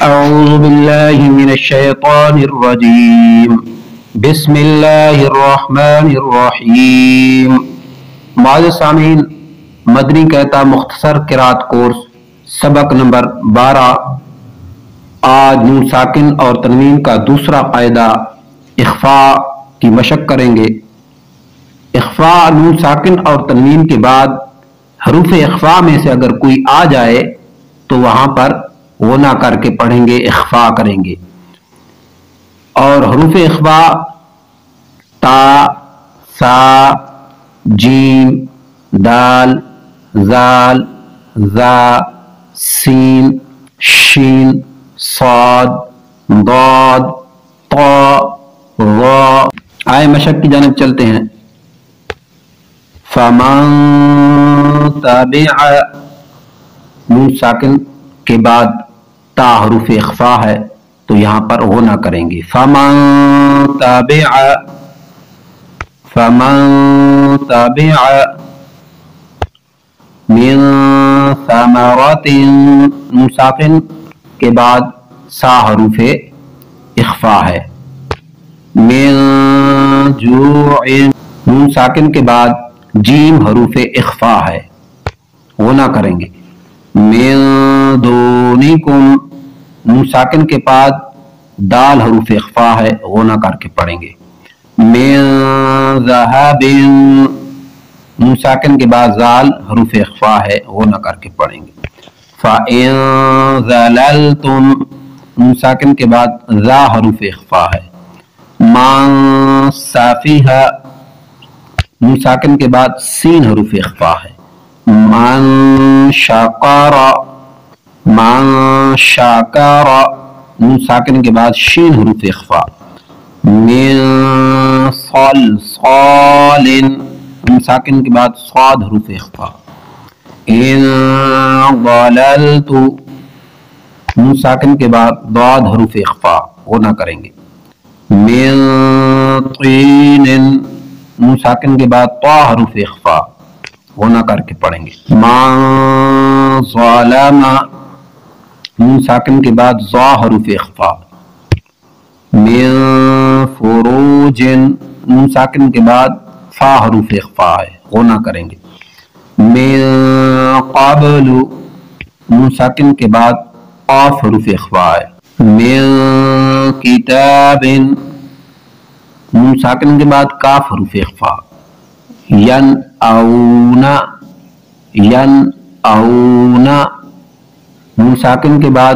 اعوذ باللہ من الشیطان الرجیم بسم اللہ الرحمن الرحیم۔ معزز سامعین، مدنی کہتا مختصر قرات کورس سبق نمبر 12۔ آج نون ساکن اور تنوین کا دوسرا قاعدہ اخفاء کی مشق کریں گے۔ اخفاء نون ساکن اور تنوین کے بعد حروف اخفاء میں سے اگر کوئی آ جائے تو وہاں پر غنہ کر کے پڑھیں گے، اخفاء کریں گے۔ اور حروف اخفاء تا، سا، جیم، دال، زال، زا، سین، شین، صاد، ضاد، طا، ظا۔ آئے مشق کی جانب چلتے ہیں۔ فمن تبع، نون ساکن کے بعد تا حروف اخفاء ہے تو یہاں پر غنہ کریں گے۔ فمن تبع من ثمرات، نون ساکن کے بعد سا حروف اخفاء ہے۔ من جوع، نون ساکن کے بعد جیم حروف اخفاء ہے، غنہ کریں گے۔ من دونکم، نون ساکن کے بعد دال حروف اخفاء ہے، غنہ کر کے پڑھیں گے۔ من ذہب، نون ساکن کے بعد زال حروف اخفاء ہے، غنہ کر کے پڑھیں گے۔ فَإِن ذَلَلْتُمْ، نون ساکن کے بعد ذا حروف اخفاء ہے۔ من سفیہ، نون ساکن کے بعد سین حروف اخفاء ہے۔ من شکر، نون ساکن کے بعد شین حروف اخفاء۔ من صلصال، نون ساکن کے بعد صاد حروف اخفاء۔ ان ضللت، نون ساکن کے بعد ضاد حروف اخفاء، غنہ کریں گے۔ من طین، نون ساکن کے بعد طا حروف اخفاء، غنہ کر کے پڑھیں گے۔ من ظلم، نون ساکن کے بعد ظا حروف اخفاء۔ من فروج، نون ساکن کے بعد فا حروف اخفاء ہے، غنہ کریں گے۔ من قبل، نون ساکن کے بعد قاف حروف اخفاء ہے۔ من کتاب، نون ساکن کے بعد کاف حروف اخفاء۔ ینأون، نون ساکن کے بعد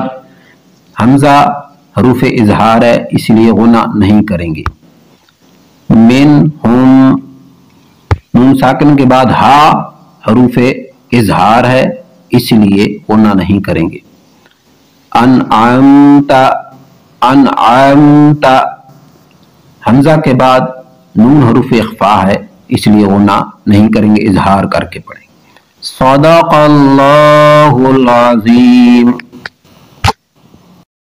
حمزہ حروف اظہار ہے، اس لیے غنہ نہیں کریں گے۔ منہم، نون ساکن کے بعد ہا حروف اظہار ہے، اس لیے غنہ نہیں کریں گے۔ انعمت، حمزہ کے بعد نون حروف اخفاء ہے، اس لیے غنہ نہیں کریں گے، اظہار کر کے پڑھیں۔ صدق اللہ العظیم۔